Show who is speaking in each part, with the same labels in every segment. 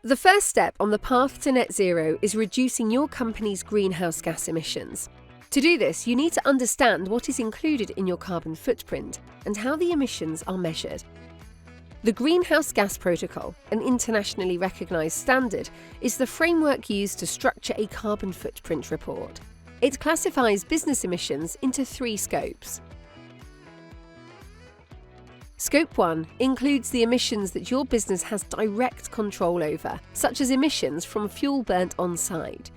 Speaker 1: The first step on the path to net zero is reducing your company's greenhouse gas emissions. To do this, you need to understand what is included in your carbon footprint and how the emissions are measured. The Greenhouse Gas Protocol, an internationally recognised standard, is the framework used to structure a carbon footprint report. It classifies business emissions into 3 scopes. Scope 1 includes the emissions that your business has direct control over, such as emissions from fuel burnt on-site.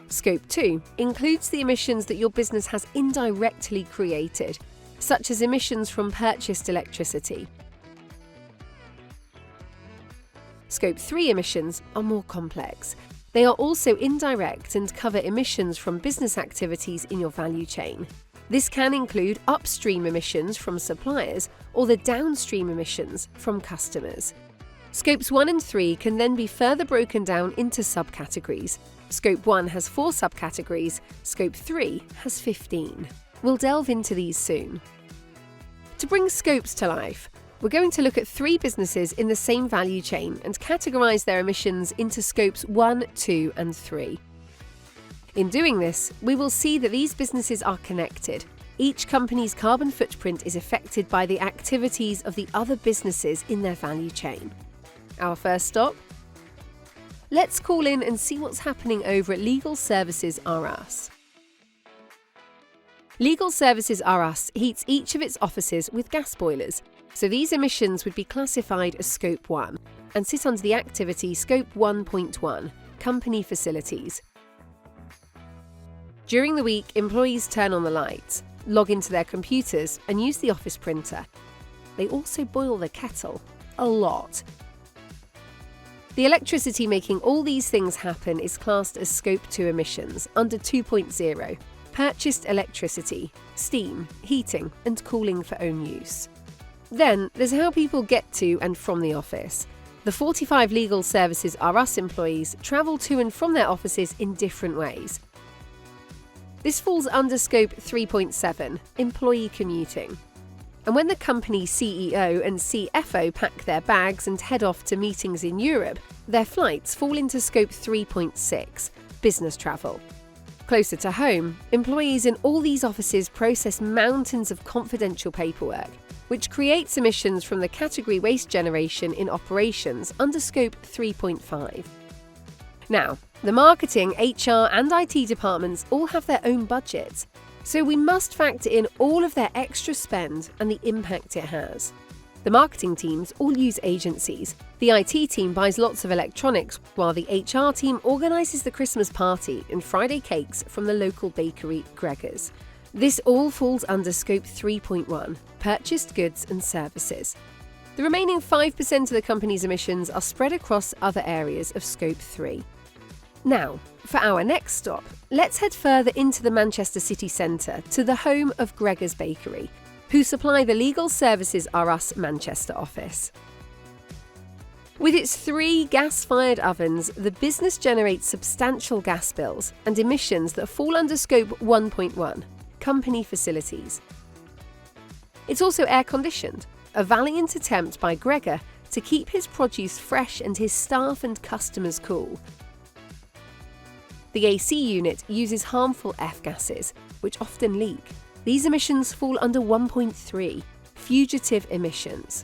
Speaker 1: Scope 2 includes the emissions that your business has indirectly created, such as emissions from purchased electricity. Scope 3 emissions are more complex. They are also indirect and cover emissions from business activities in your value chain. This can include upstream emissions from suppliers or the downstream emissions from customers. Scopes 1 and 3 can then be further broken down into subcategories. Scope 1 has 4 subcategories, Scope 3 has 15. We'll delve into these soon. To bring scopes to life, we're going to look at 3 businesses in the same value chain and categorise their emissions into Scopes 1, 2 and 3. In doing this, we will see that these businesses are connected. Each company's carbon footprint is affected by the activities of the other businesses in their value chain. Our first stop? Let's call in and see what's happening over at Legal Services R Us. Legal Services R Us heats each of its offices with gas boilers, so these emissions would be classified as Scope 1 and sit under the activity Scope 1.1, Company Facilities. During the week, employees turn on the lights, log into their computers and use the office printer. They also boil the kettle, a lot. The electricity making all these things happen is classed as Scope 2 emissions under 2.0, purchased electricity, steam, heating and cooling for own use. Then there's how people get to and from the office. The 45 Legal Services R Us employees travel to and from their offices in different ways. This falls under Scope 3.7, employee commuting. And when the company CEO and CFO pack their bags and head off to meetings in Europe, their flights fall into Scope 3.6, business travel. Closer to home, employees in all these offices process mountains of confidential paperwork, which creates emissions from the category waste generation in operations under Scope 3.5. Now, the marketing, HR and IT departments all have their own budgets, so we must factor in all of their extra spend and the impact it has. The marketing teams all use agencies, the IT team buys lots of electronics, while the HR team organises the Christmas party and Friday cakes from the local bakery Gregor's. This all falls under Scope 3.1, purchased goods and services. The remaining 5% of the company's emissions are spread across other areas of Scope 3. Now, for our next stop, let's head further into the Manchester city centre to the home of Gregor's Bakery, who supply the Legal Services R Us Manchester office. With its 3 gas-fired ovens, the business generates substantial gas bills and emissions that fall under Scope 1.1, Company Facilities. It's also air-conditioned, a valiant attempt by Gregor to keep his produce fresh and his staff and customers cool. The AC unit uses harmful F-gases, which often leak. These emissions fall under 1.3, fugitive emissions.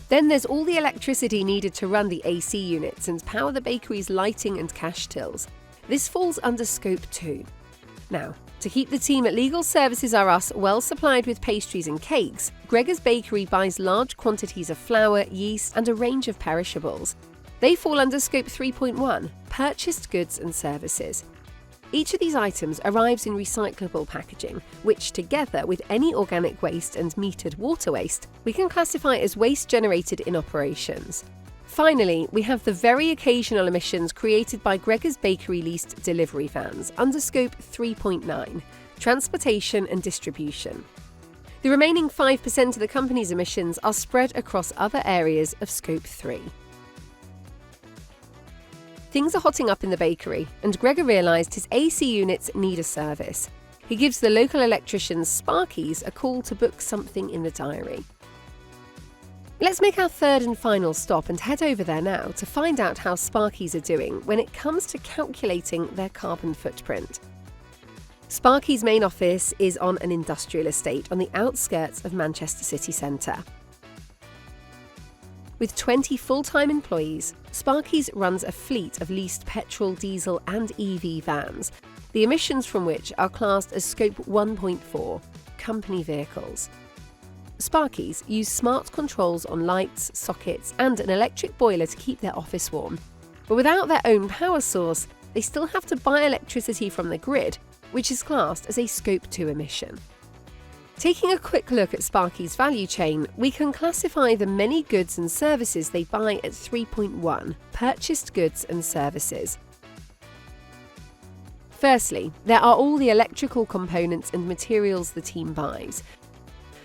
Speaker 1: Then there's all the electricity needed to run the AC units and power the bakery's lighting and cash tills. This falls under Scope 2. Now, to keep the team at Legal Services R Us well supplied with pastries and cakes, Gregor's Bakery buys large quantities of flour, yeast and a range of perishables. They fall under Scope 3.1, purchased goods and services. Each of these items arrives in recyclable packaging, which together with any organic waste and metered water waste, we can classify as waste generated in operations. Finally, we have the very occasional emissions created by Gregor's Bakery leased delivery vans under Scope 3.9, transportation and distribution. The remaining 5% of the company's emissions are spread across other areas of Scope 3. Things are hotting up in the bakery, and Gregor realised his AC units need a service. He gives the local electricians Sparkies a call to book something in the diary. Let's make our third and final stop and head over there now to find out how Sparkies are doing when it comes to calculating their carbon footprint. Sparkies' main office is on an industrial estate on the outskirts of Manchester city centre. With 20 full-time employees, Sparkies runs a fleet of leased petrol, diesel and EV vans, the emissions from which are classed as Scope 1.4, company vehicles. Sparkies use smart controls on lights, sockets and an electric boiler to keep their office warm. But without their own power source, they still have to buy electricity from the grid, which is classed as a Scope 2 emission. Taking a quick look at Sparkies' value chain, we can classify the many goods and services they buy at 3.1, purchased goods and services. Firstly, there are all the electrical components and materials the team buys.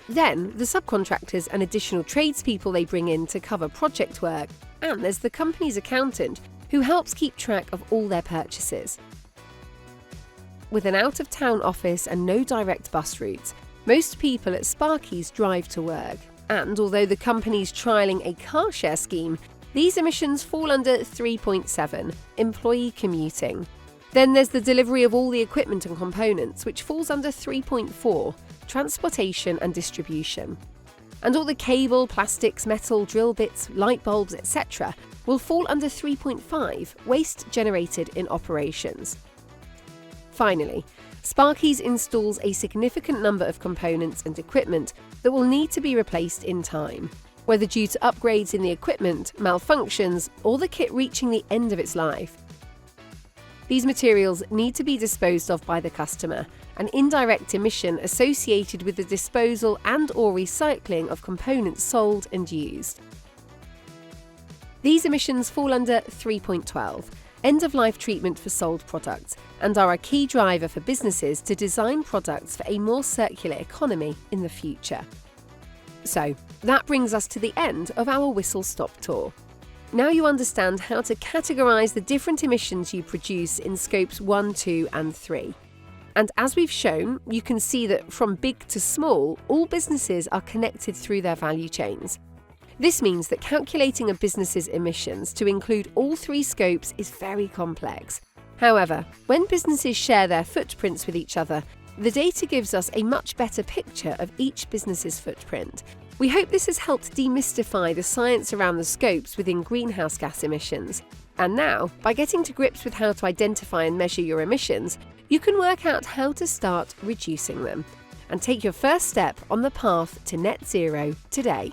Speaker 1: Then, the subcontractors and additional tradespeople they bring in to cover project work, and there's the company's accountant who helps keep track of all their purchases. With an out-of-town office and no direct bus routes, most people at Sparkies drive to work, and although the company's trialling a car share scheme, these emissions fall under 3.7, employee commuting. Then there's the delivery of all the equipment and components, which falls under 3.4, transportation and distribution. And all the cable, plastics, metal, drill bits, light bulbs, etc. will fall under 3.5, waste generated in operations. Finally, Sparkies installs a significant number of components and equipment that will need to be replaced in time, whether due to upgrades in the equipment, malfunctions, or the kit reaching the end of its life. These materials need to be disposed of by the customer, an indirect emission associated with the disposal and/or recycling of components sold and used. These emissions fall under 3.12, end-of-life treatment for sold products, and are a key driver for businesses to design products for a more circular economy in the future. So, that brings us to the end of our whistle-stop tour. Now you understand how to categorise the different emissions you produce in Scopes 1, 2 and 3. And as we've shown, you can see that from big to small, all businesses are connected through their value chains. This means that calculating a business's emissions to include all three scopes is very complex. However, when businesses share their footprints with each other, the data gives us a much better picture of each business's footprint. We hope this has helped demystify the science around the scopes within greenhouse gas emissions. And now, by getting to grips with how to identify and measure your emissions, you can work out how to start reducing them and take your first step on the path to net zero today.